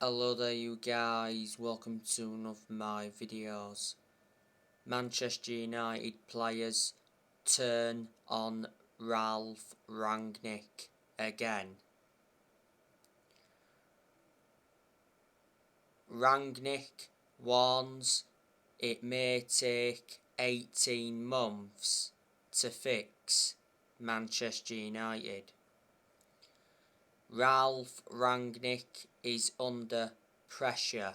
Hello there you guys, welcome to one of my videos. Manchester United players turn on Ralph Rangnick again. Rangnick warns it may take 18 months to fix Manchester United. Ralph Rangnick is under pressure.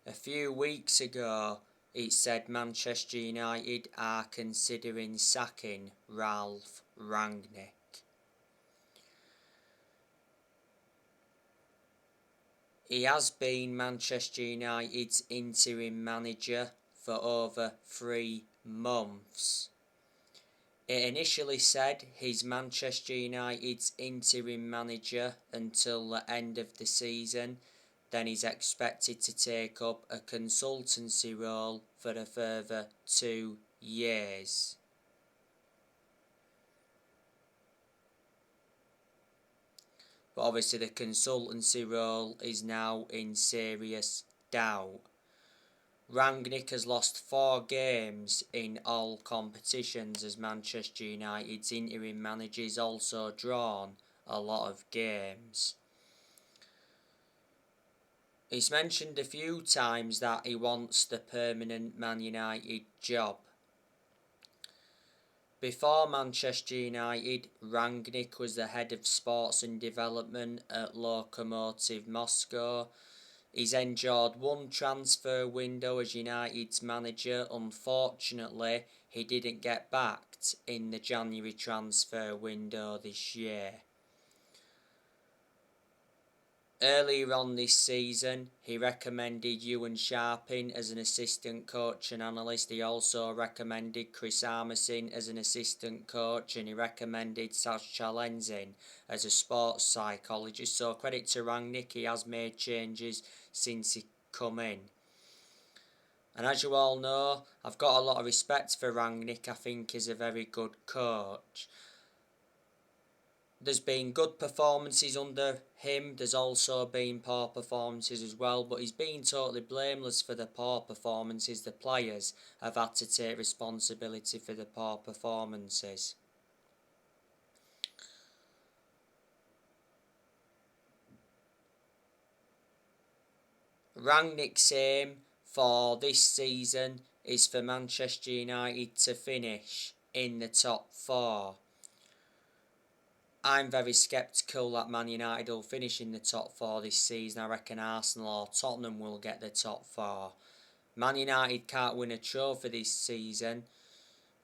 A few weeks ago, it said Manchester United are considering sacking Ralph Rangnick. He has been Manchester United's interim manager for over 3 months. It initially said he's Manchester United's interim manager until the end of the season, then he's expected to take up a consultancy role for a further 2 years. But obviously the consultancy role is now in serious doubt. Rangnick has lost 4 games in all competitions as Manchester United's interim manager has also drawn a lot of games. He's mentioned a few times that he wants the permanent Man United job. Before Manchester United, Rangnick was the head of sports and development at Lokomotiv Moscow. He's endured one transfer window as United's manager. Unfortunately, he didn't get backed in the January transfer window this year. Earlier on this season, he recommended Ewan Sharping as an assistant coach and analyst. He also recommended Chris Armisen as an assistant coach, and he recommended Sascha Lenzin as a sports psychologist. So credit to Rangnick, he has made changes since he come in. And as you all know, I've got a lot of respect for Rangnick. I think he's a very good coach. There's been good performances under him. There's also been poor performances as well. But he's been totally blameless for the poor performances. The players have had to take responsibility for the poor performances. Rangnick's aim for this season is for Manchester United to finish in the top 4. I'm very sceptical that Man United will finish in the top 4 this season. I reckon Arsenal or Tottenham will get the top 4. Man United can't win a trophy this season.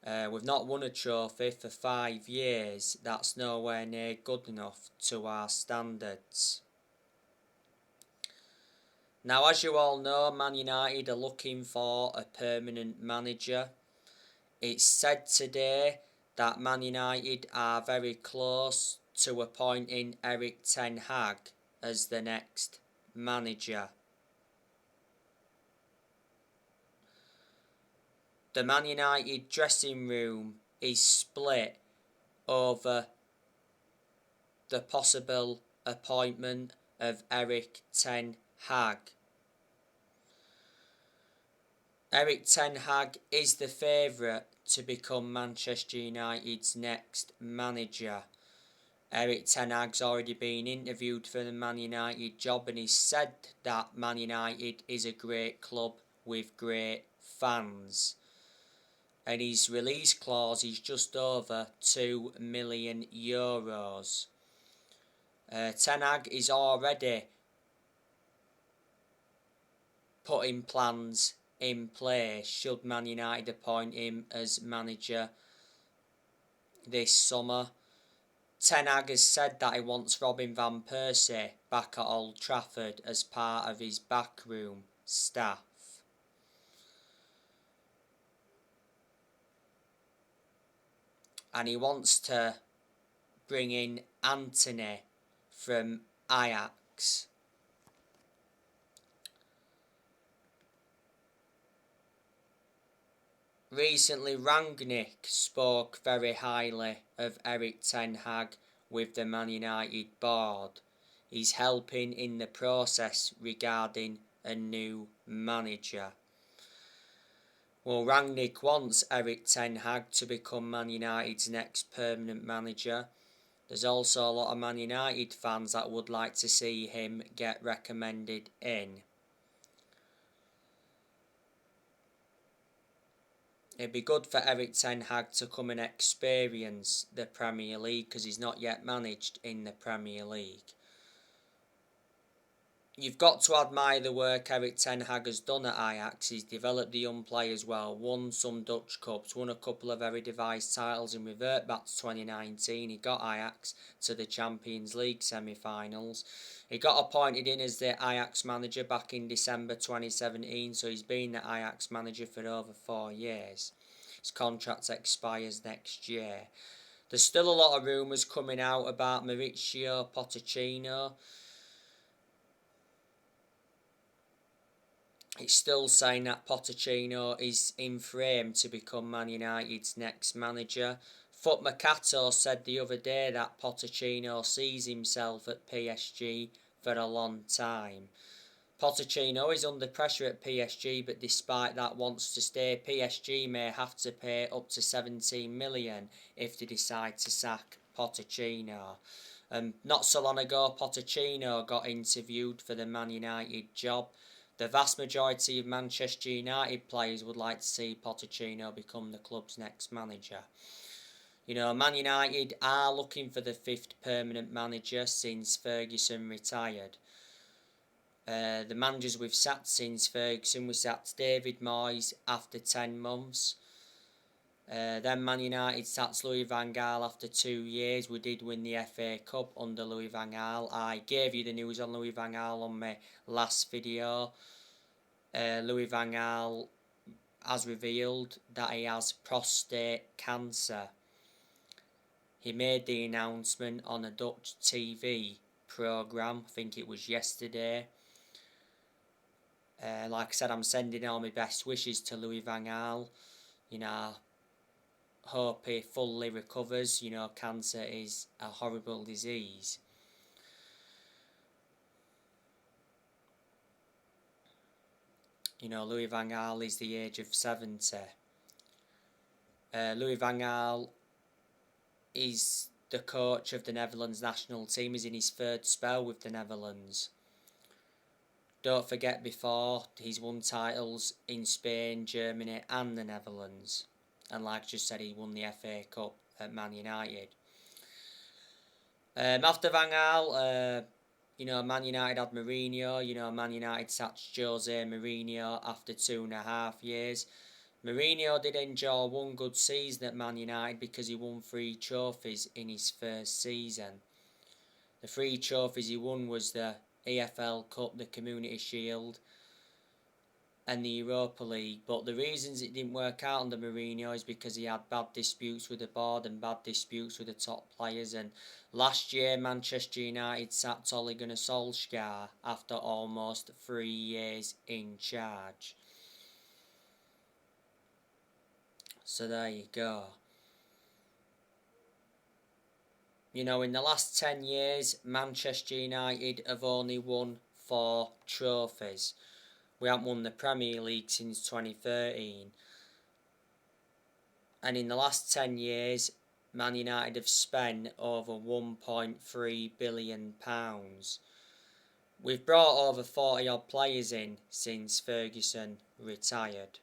We've not won a trophy for 5 years. That's nowhere near good enough to our standards. Now, as you all know, Man United are looking for a permanent manager. It's said today that Man United are very close to appointing Erik ten Hag as the next manager. The Man United dressing room is split over the possible appointment of Erik ten Hag. Erik ten Hag is the favourite to become Manchester United's next manager. Erik ten Hag's already been interviewed for the Man United job, and he said that Man United is a great club with great fans. And his release clause is just over €2 million. Ten Hag is already putting plans in place should Man United appoint him as manager this summer. Ten Hag has said that he wants Robin van Persie back at Old Trafford as part of his backroom staff. And he wants to bring in Antony from Ajax. Recently, Rangnick spoke very highly of Erik ten Hag with the Man United board. He's helping in the process regarding a new manager. Well, Rangnick wants Erik ten Hag to become Man United's next permanent manager. There's also a lot of Man United fans that would like to see him get recommended in. It'd be good for Erik ten Hag to come and experience the Premier League because he's not yet managed in the Premier League. You've got to admire the work Erik ten Hag has done at Ajax. He's developed the young players well, won some Dutch Cups, won a couple of Eredivisie titles, and revert back to 2019. He got Ajax to the Champions League semi-finals. He got appointed in as the Ajax manager back in December 2017, so he's been the Ajax manager for over 4 years. His contract expires next year. There's still a lot of rumours coming out about Mauricio Pochettino. It's still saying that Pochettino is in frame to become Man United's next manager. Foot Mercato said the other day that Pochettino sees himself at PSG for a long time. Pochettino is under pressure at PSG, but despite that wants to stay. PSG may have to pay up to 17 million if they decide to sack Pochettino. Not so long ago, Pochettino got interviewed for the Man United job. The vast majority of Manchester United players would like to see Pochettino become the club's next manager. You know, Man United are looking for the 5th permanent manager since Ferguson retired. The managers we've sacked since Ferguson, we sacked David Moyes after 10 months. Then Man United sacked Louis van Gaal after 2 years. We did win the FA Cup under Louis van Gaal. I gave you the news on Louis van Gaal on my last video. Louis van Gaal has revealed that he has prostate cancer. He made the announcement on a Dutch TV programme, I think it was yesterday. Like I said, I'm sending all my best wishes to Louis van Gaal. You know, hope he fully recovers. You know, cancer is a horrible disease. You know, Louis van Gaal is the age of 70. Louis van Gaal is the coach of the Netherlands national team. He's in his 3rd spell with the Netherlands. Don't forget, before, he's won titles in Spain, Germany and the Netherlands. And like I just said, he won the FA Cup at Man United. After Van Gaal, you know, Man United had Mourinho. You know, Man United sacked Jose Mourinho after 2.5 years. Mourinho did enjoy one good season at Man United because he won 3 trophies in his first season. The 3 trophies he won was the EFL Cup, the Community Shield and the Europa League. But the reasons it didn't work out under Mourinho is because he had bad disputes with the board and bad disputes with the top players. And last year, Manchester United sacked Ole Gunnar Solskjaer after almost 3 years in charge. So there you go. You know, in the last 10 years, Manchester United have only won 4 trophies. We haven't won the Premier League since 2013. And in the last 10 years, Man United have spent over £1.3 billion. We've brought over 40 odd players in since Ferguson retired.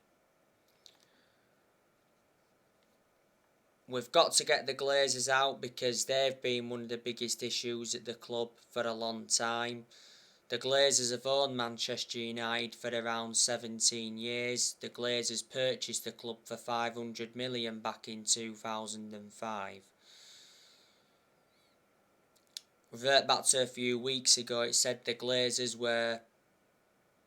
We've got to get the Glazers out because they've been one of the biggest issues at the club for a long time. The Glazers have owned Manchester United for around 17 years. The Glazers purchased the club for 500 million back in 2005. Revert back to a few weeks ago, it said the Glazers were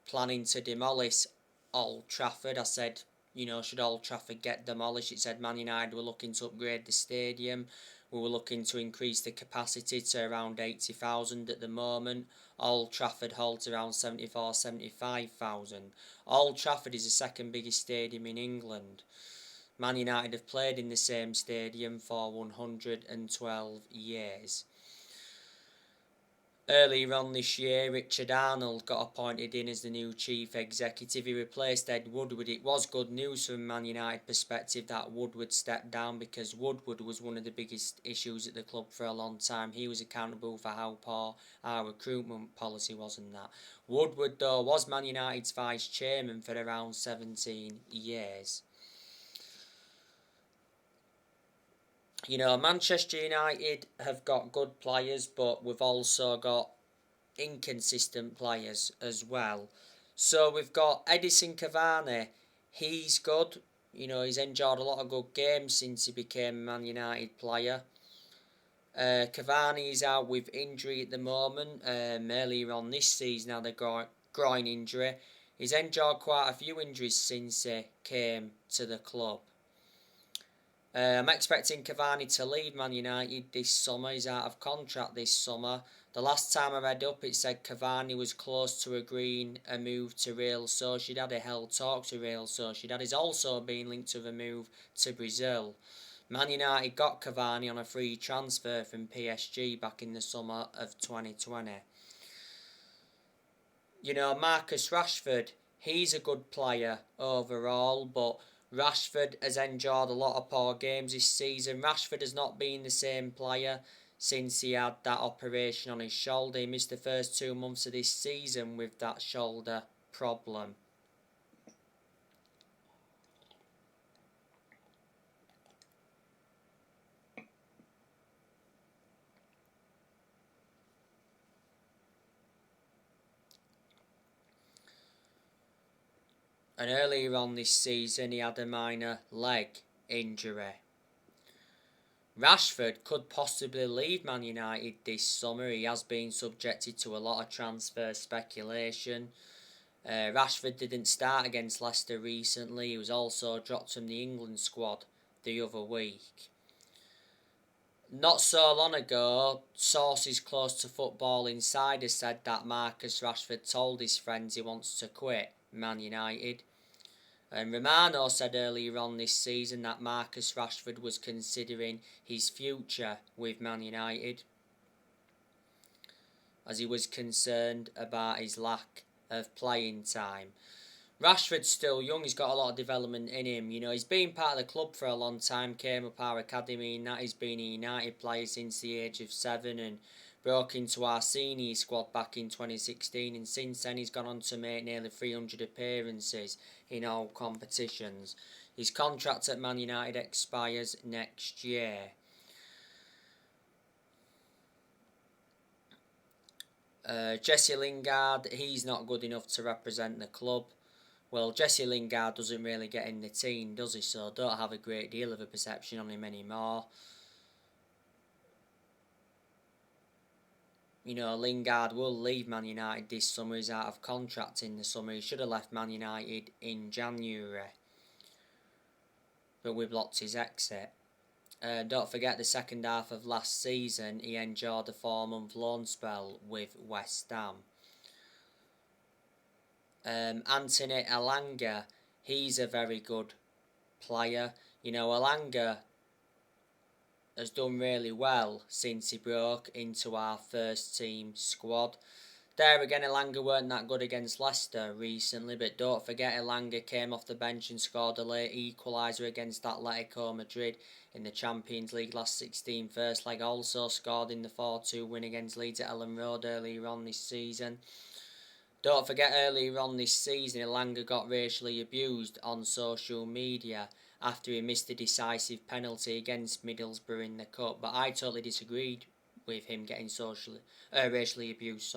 planning to demolish Old Trafford. I said, you know, should Old Trafford get demolished? It said Man United were looking to upgrade the stadium. We were looking to increase the capacity to around 80,000 at the moment. Old Trafford holds around 75,000. Old Trafford is the 2nd biggest stadium in England. Man United have played in the same stadium for 112 years. Earlier on this year, Richard Arnold got appointed in as the new chief executive. He replaced Ed Woodward. It was good news from Man United perspective that Woodward stepped down, because Woodward was one of the biggest issues at the club for a long time. He was accountable for how poor our recruitment policy was and that. Woodward, though, was Man United's vice chairman for around 17 years. You know, Manchester United have got good players, but we've also got inconsistent players as well. So we've got Edison Cavani. He's good. You know, he's enjoyed a lot of good games since he became a Man United player. Cavani's out with injury at the moment. Earlier on this season, had a groin injury. He's enjoyed quite a few injuries since he came to the club. I'm expecting Cavani to leave Man United this summer. He's out of contract this summer. The last time I read up, it said Cavani was close to agreeing a move to Real Sociedad. He held talk to Real Sociedad. He's also been linked with a move to Brazil. Man United got Cavani on a free transfer from PSG back in the summer of 2020. You know, Marcus Rashford, he's a good player overall, but Rashford has enjoyed a lot of poor games this season. Rashford has not been the same player since he had that operation on his shoulder. He missed the first 2 months of this season with that shoulder problem. And earlier on this season, he had a minor leg injury. Rashford could possibly leave Man United this summer. He has been subjected to a lot of transfer speculation. Rashford didn't start against Leicester recently. He was also dropped from the England squad the other week. Not so long ago, sources close to Football Insider said that Marcus Rashford told his friends he wants to quit Man United. And Romano said earlier on this season that Marcus Rashford was considering his future with Man United, as he was concerned about his lack of playing time. Rashford's still young, he's got a lot of development in him. You know, he's been part of the club for a long time, came up our academy, and that he's been a United player since the age of 7 and broke into our senior squad back in 2016, and since then he's gone on to make nearly 300 appearances in all competitions. His contract at Man United expires next year. Jesse Lingard, he's not good enough to represent the club. Well, Jesse Lingard doesn't really get in the team, does he? So don't have a great deal of a perception on him anymore. You know, Lingard will leave Man United this summer. He's out of contract in the summer. He should have left Man United in January, but we blocked his exit. Don't forget the second half of last season, he enjoyed a 4-month loan spell with West Ham. Anthony Elanga, he's a very good player. You know, Elanga has done really well since he broke into our first team squad. There again, Elanga weren't that good against Leicester recently, but don't forget Elanga came off the bench and scored a late equaliser against Atletico Madrid in the Champions League last 16 first leg. Also scored in the 4-2 win against Leeds at Ellen Road earlier on this season. Don't forget earlier on this season, Elanga got racially abused on social media after he missed a decisive penalty against Middlesbrough in the Cup, but I totally disagreed with him getting racially abused.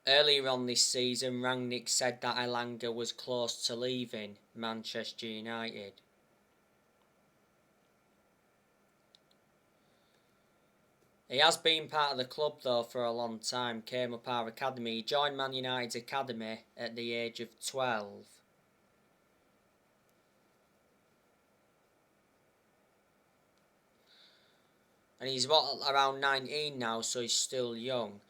Earlier on this season, Rangnick said that Elanga was close to leaving Manchester United. He has been part of the club though for a long time, came up our academy. He joined Man United's academy at the age of 12. And he's around 19 now, so he's still young.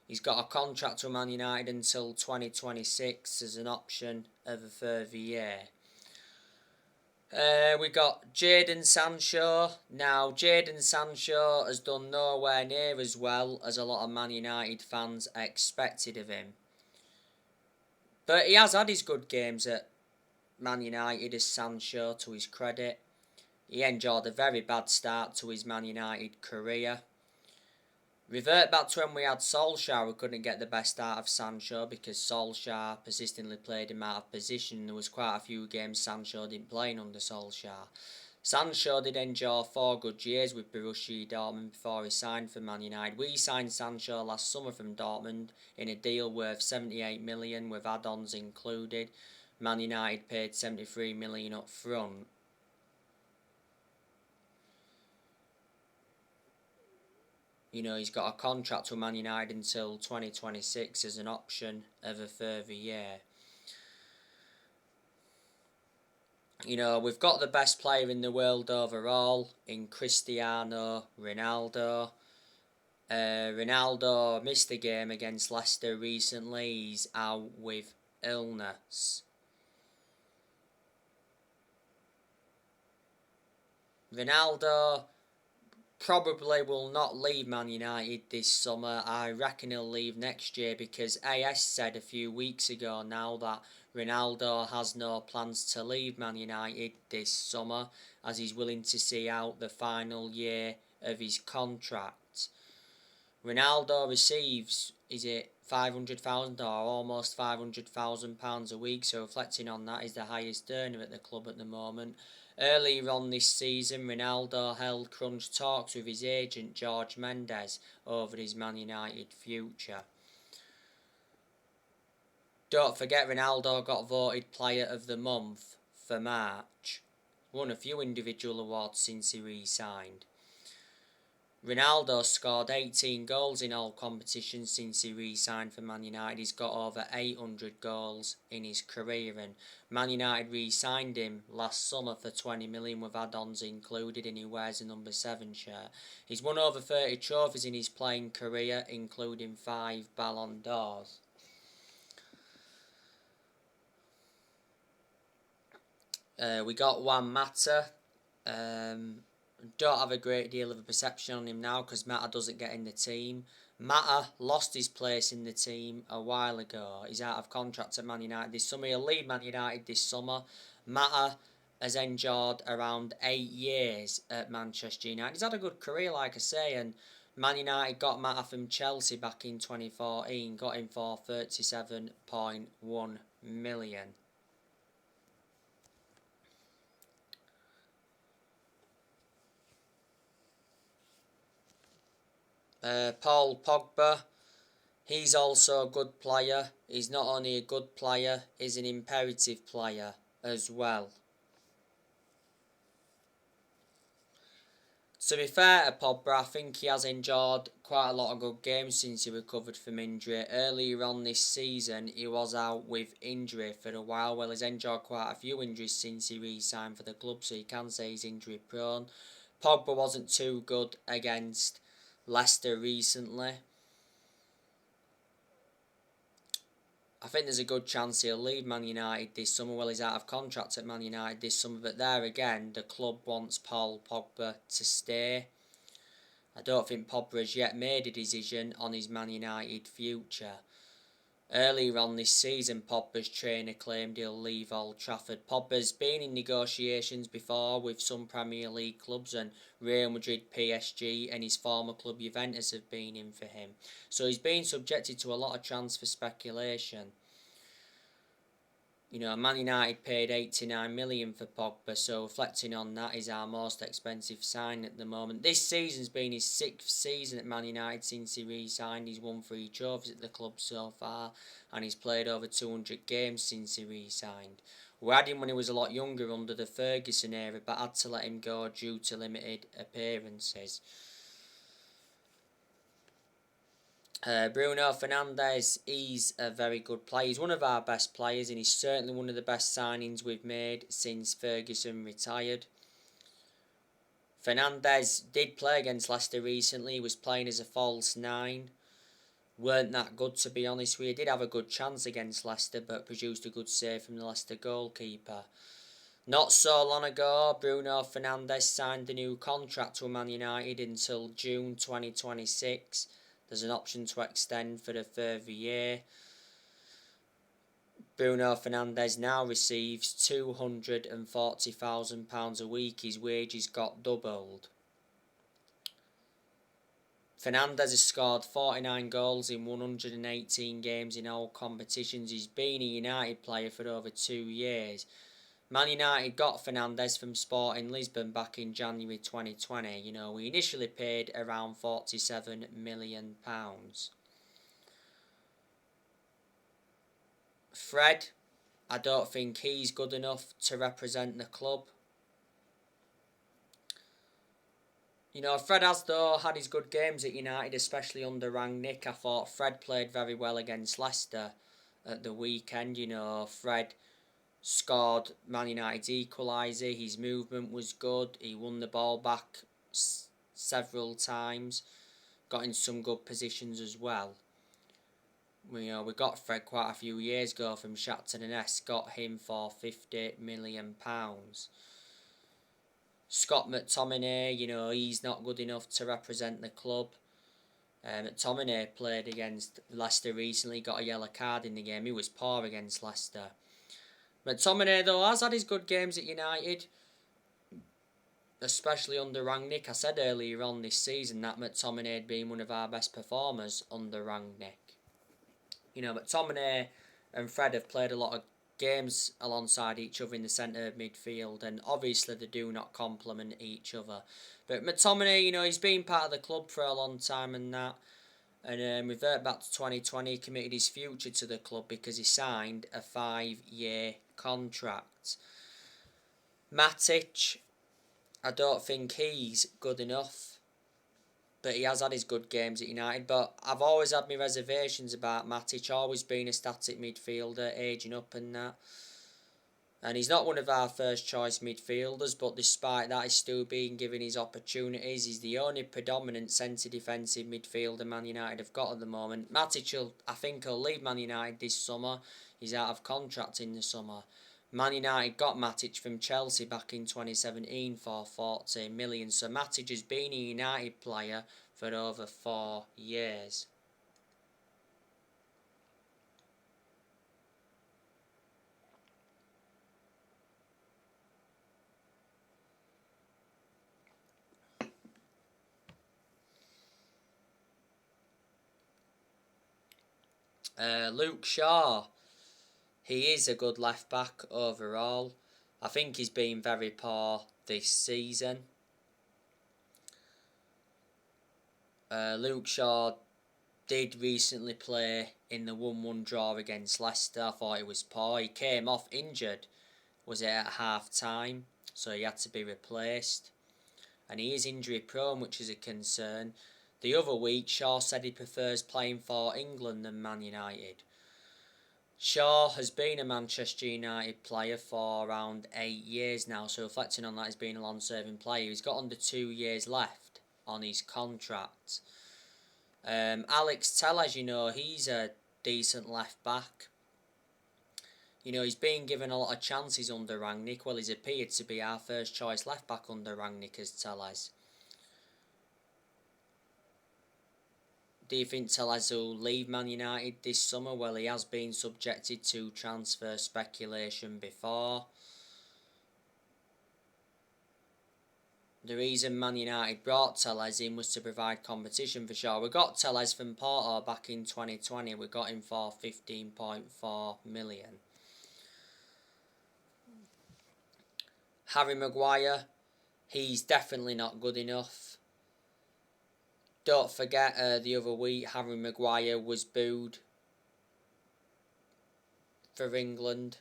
He's got a contract with Man United until 2026 as an option of a further year. We got Jadon Sancho. Now, Jadon Sancho has done nowhere near as well as a lot of Man United fans expected of him. But he has had his good games at Man United as Sancho, to his credit. He enjoyed a very bad start to his Man United career. Revert back to when we had Solskjaer, we couldn't get the best out of Sancho because Solskjaer persistently played him out of position. There was quite a few games Sancho didn't play in under Solskjaer. Sancho did enjoy 4 good years with Borussia Dortmund before he signed for Man United. We signed Sancho last summer from Dortmund in a deal worth 78 million with add-ons included. Man United paid 73 million up front. You know, he's got a contract with Man United until 2026 as an option of a further year. You know, we've got the best player in the world overall in Cristiano Ronaldo. Ronaldo missed the game against Leicester recently. He's out with illness. Ronaldo probably will not leave Man United this summer. I reckon he'll leave next year because AS said a few weeks ago now that Ronaldo has no plans to leave Man United this summer as he's willing to see out the final year of his contract. Ronaldo receives, is it 500,000 or almost £500,000 a week, so reflecting on that, is the highest earner at the club at the moment. Earlier on this season, Ronaldo held crunch talks with his agent Jorge Mendes over his Man United future. Don't forget, Ronaldo got voted Player of the Month for March. Won a few individual awards since he re-signed. Ronaldo scored 18 goals in all competitions since he re-signed for Man United. He's got over 800 goals in his career, and Man United re-signed him last summer for 20 million with add-ons included, and he wears a number 7 shirt. He's won over 30 trophies in his playing career, including 5 Ballon d'Ors. We got Juan Mata. Don't have a great deal of a perception on him now because Mata doesn't get in the team. Mata lost his place in the team a while ago. He's out of contract at Man United this summer. He'll leave Man United this summer. Mata has endured around 8 years at Manchester United. He's had a good career, like I say, and Man United got Mata from Chelsea back in 2014, got him for 37.1 million. Paul Pogba, he's also a good player. He's not only a good player, he's an imperative player as well. To be fair to Pogba, I think he has enjoyed quite a lot of good games since he recovered from injury. Earlier on this season, he was out with injury for a while. Well, he's enjoyed quite a few injuries since he re-signed for the club, so you can say he's injury prone. Pogba wasn't too good against Leicester recently. I think there's a good chance he'll leave Man United this summer. Well, he's out of contract at Man United this summer, but there again, the club wants Paul Pogba to stay. I don't think Pogba has yet made a decision on his Man United future. Earlier on this season, Pogba's trainer claimed he'll leave Old Trafford. Pogba's been in negotiations before with some Premier League clubs, and Real Madrid, PSG and his former club Juventus have been in for him. So he's been subjected to a lot of transfer speculation. You know, Man United paid 89 million for Pogba, so reflecting on that, he's our most expensive sign at the moment. This season's been his 6th season at Man United since he re-signed. He's won 3 trophies at the club so far, and he's played over 200 games since he re-signed. We had him when he was a lot younger under the Ferguson era, but had to let him go due to limited appearances. Bruno Fernandes, he's a very good player. He's one of our best players, and he's certainly one of the best signings we've made since Ferguson retired. Fernandes did play against Leicester recently. He was playing as a false 9. Weren't that good, to be honest with you. Did have a good chance against Leicester, but produced a good save from the Leicester goalkeeper. Not so long ago, Bruno Fernandes signed a new contract with Man United until June 2026. There's an option to extend for the further year. Bruno Fernandes now receives £240,000 a week. His wages got doubled. Fernandes has scored 49 goals in 118 games in all competitions. He's been a United player for over 2 years. Man United got Fernandes from Sporting Lisbon back in January 2020. We initially paid around £47 million. Fred, I don't think he's good enough to represent the club. Fred has, though, had his good games at United, especially under Rangnick. I thought Fred played very well against Leicester at the weekend. Fred scored Man United's equaliser. His movement was good. He won the ball back several times. Got in some good positions as well. We got Fred quite a few years ago from Shakhtar Donetsk. Got him for £50 million. Scott McTominay, he's not good enough to represent the club. McTominay played against Leicester recently, got a yellow card in the game. He was poor against Leicester. McTominay, though, has had his good games at United, especially under Rangnick. I said earlier on this season that McTominay had been one of our best performers under Rangnick. McTominay and Fred have played a lot of games alongside each other in the centre of midfield, and obviously they do not complement each other. But McTominay, he's been part of the club for a long time and that. And revert back to 2020, he committed his future to the club because he signed a 5-year contract. Matic, I don't think he's good enough, but he has had his good games at United. But I've always had my reservations about Matic, always been a static midfielder, ageing up and that. And he's not one of our first choice midfielders, but despite that, he's still being given his opportunities. He's the only predominant centre defensive midfielder Man United have got at the moment. Matic, I think he'll leave Man United this summer. He's out of contract in the summer. Man United got Matic from Chelsea back in 2017 for £14 million. So Matic has been a United player for over 4 years. Luke Shaw, he is a good left back overall. I think he's been very poor this season. Luke Shaw did recently play in the 1-1 draw against Leicester. I thought he was poor. He came off injured, was it at half time, so he had to be replaced. And he is injury prone, which is a concern. The other week, Shaw said he prefers playing for England than Man United. Shaw has been a Manchester United player for around 8 years now, so reflecting on that, he's been a long-serving player. He's got under 2 years left on his contract. Alex Telles, he's a decent left back. He's been given a lot of chances under Rangnick. Well, he's appeared to be our first choice left back under Rangnick as Telles. Do you think Telles will leave Man United this summer? Well, he has been subjected to transfer speculation before. The reason Man United brought Telles in was to provide competition for Shaw. We got Telles from Porto back in 2020. We got him for £15.4 million. Harry Maguire, he's definitely not good enough. Don't forget the other week Harry Maguire was booed for England.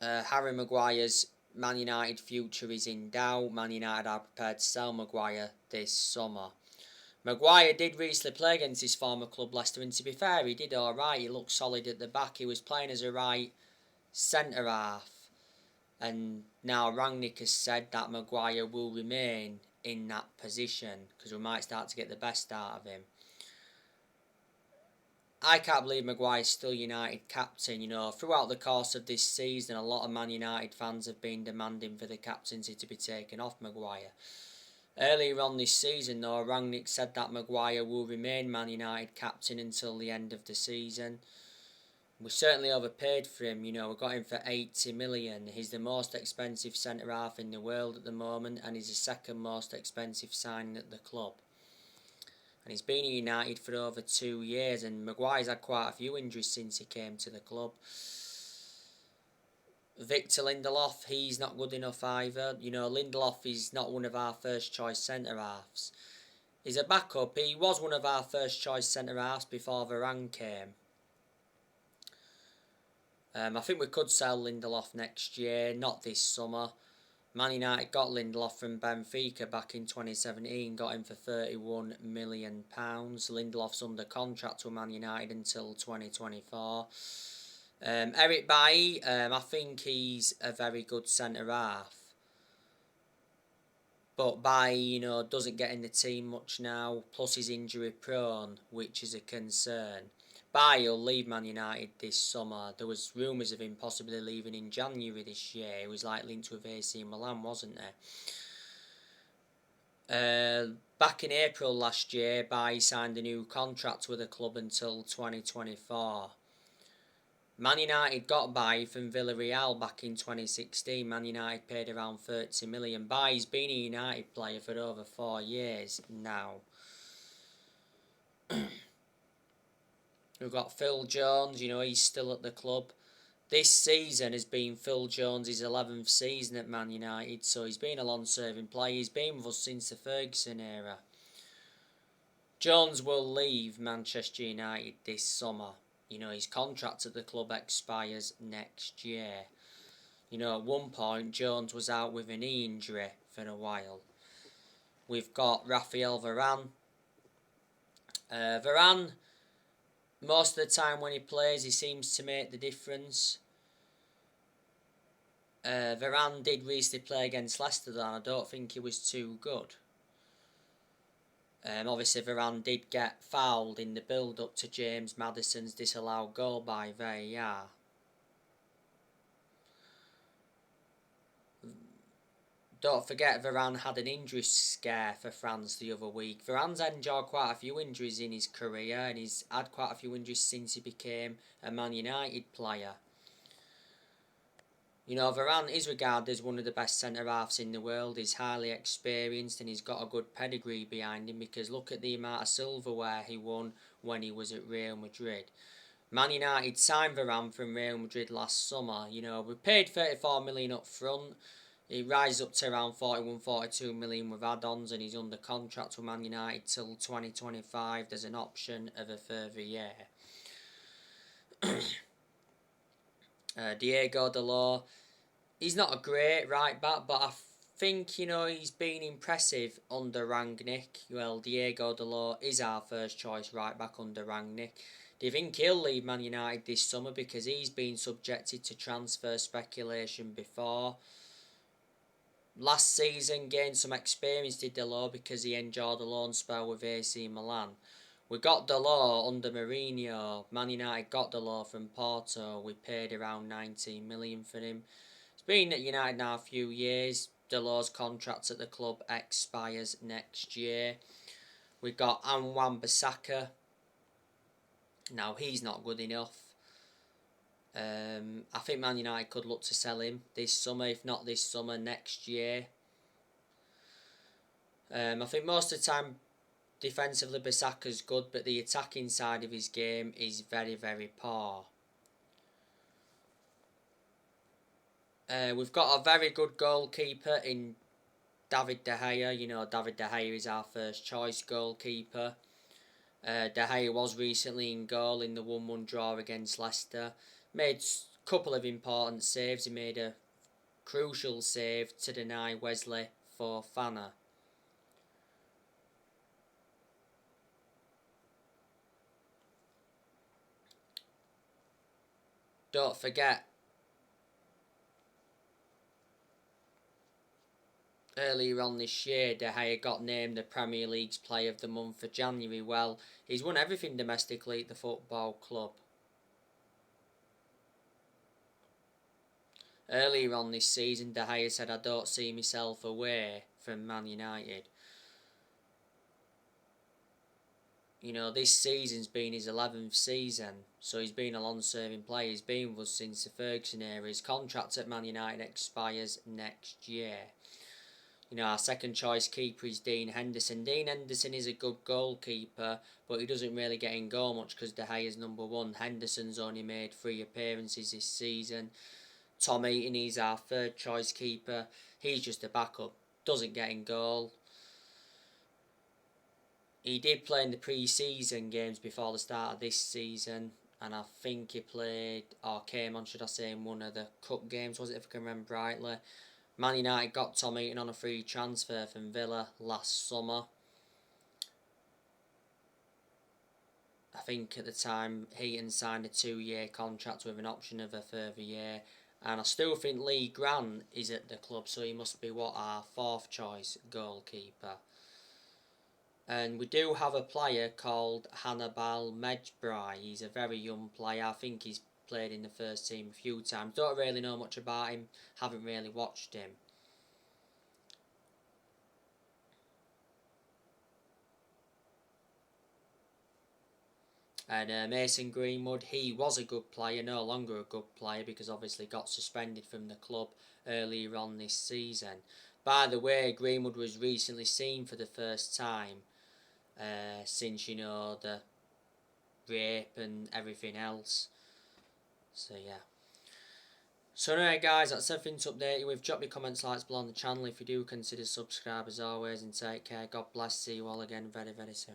Harry Maguire's Man United future is in doubt. Man United are prepared to sell Maguire this summer. Maguire did recently play against his former club Leicester, and to be fair, he did alright. He looked solid at the back. He was playing as a right centre half. And now Rangnick has said that Maguire will remain in that position because we might start to get the best out of him. I can't believe Maguire's still United captain. You know, throughout the course of this season, a lot of Man United fans have been demanding for the captaincy to be taken off Maguire. Earlier on this season, though, Rangnick said that Maguire will remain Man United captain until the end of the season. We certainly overpaid for him. You know, we got him for 80 million. He's the most expensive centre-half in the world at the moment, and he's the second most expensive signing at the club. And he's been at United for over 2 years, and Maguire's had quite a few injuries since he came to the club. Victor Lindelof, he's not good enough either. You know, Lindelof is not one of our first choice centre-halves. He's a backup. He was one of our first choice centre-halves before Varane came. I think we could sell Lindelof next year, not this summer. Man United got Lindelof from Benfica back in 2017, got him for £31 million. Lindelof's under contract with Man United until 2024. Eric Bailly, I think he's a very good centre-half. But Bailly, you know, doesn't get in the team much now, plus he's injury prone, which is a concern. Bailly will leave Man United this summer. There was rumours of him possibly leaving in January this year. He was like linked with AC Milan, wasn't there? Back in April last year, Bailly signed a new contract with the club until 2024. Man United got Bailly from Villarreal back in 2016. Man United paid around 30 million. Bailly's been a United player for over 4 years now. We've got Phil Jones, you know, he's still at the club. This season has been Phil Jones' 11th season at Man United, so he's been a long-serving player. He's been with us since the Ferguson era. Jones will leave Manchester United this summer. You know, his contract at the club expires next year. You know, at one point, Jones was out with a knee injury for a while. We've got Raphael Varane. Varane, most of the time when he plays, he seems to make the difference. Varane did recently play against Leicester, though, and I don't think he was too good. Obviously, Varane did get fouled in the build-up to James Maddison's disallowed goal by VAR. Don't forget, Varane had an injury scare for France the other week. Varane's endured quite a few injuries in his career, and he's had quite a few injuries since he became a Man United player. You know, Varane is regarded as one of the best centre-halves in the world. He's highly experienced and he's got a good pedigree behind him, because look at the amount of silverware he won when he was at Real Madrid. Man United signed Varane from Real Madrid last summer. You know, we paid 34 million up front. He rises up to around 41-42 million with add-ons, and he's under contract with Man United till 2025. There's an option of a further year. Diego Dalot, he's not a great right back, but I think, you know, he's been impressive under Rangnick. Well, Diego Dalot is our first choice right back under Rangnick. Do you think he'll leave Man United this summer, because he's been subjected to transfer speculation before? Last season, gained some experience, did Dalot, because he enjoyed a loan spell with AC Milan. We got Dalot under Mourinho. Man United got Dalot from Porto. We paid around 19 million for him. He's been at United now a few years. Dalot's contract at the club expires next year. We got Wan-Bissaka. Now, he's not good enough. I think Man United could look to sell him this summer. If not this summer, next year. I think most of the time, defensively, Bissaka's good, but the attacking side of his game is very, very poor. We've got a very good goalkeeper in David De Gea. You know, David De Gea is our first choice goalkeeper. De Gea was recently in goal in the 1-1 draw against Leicester. Made a couple of important saves. He made a crucial save to deny Wesley Fofana. Don't forget, Earlier on this year, De Gea got named the Premier League's Player of the Month for January. Well, he's won everything domestically at the football club. Earlier on this season, De Gea said, "I don't see myself away from Man United." You know, this season's been his 11th season, so he's been a long-serving player. He's been with us since the Ferguson era. His contract at Man United expires next year. You know, our second choice keeper is Dean Henderson. Dean Henderson is a good goalkeeper, but he doesn't really get in goal much because De Gea's number one. Henderson's only made 3 appearances this season. Tom Eaton is our third choice keeper. He's just a backup, doesn't get in goal. He did play in the pre-season games before the start of this season, and I think he played, or came on, should I say, in one of the cup games, was it, if I can remember rightly. Man United got Tom Eaton on a free transfer from Villa last summer. I think at the time Heaton signed a 2-year contract with an option of a further year, and I still think Lee Grant is at the club, so he must be our 4th choice goalkeeper. And we do have a player called Hannibal Mejbrai. He's a very young player. I think he's played in the first team a few times. Don't really know much about him. Haven't really watched him. And Mason Greenwood, he was a good player, no longer a good player because obviously got suspended from the club earlier on this season. By the way, Greenwood was recently seen for the first time since, you know, the rape and everything else. So yeah. So anyway guys, that's everything to update you with. Drop your comments, likes below on the channel if you do consider subscribe as always, and take care. God bless. See you all again very, very soon.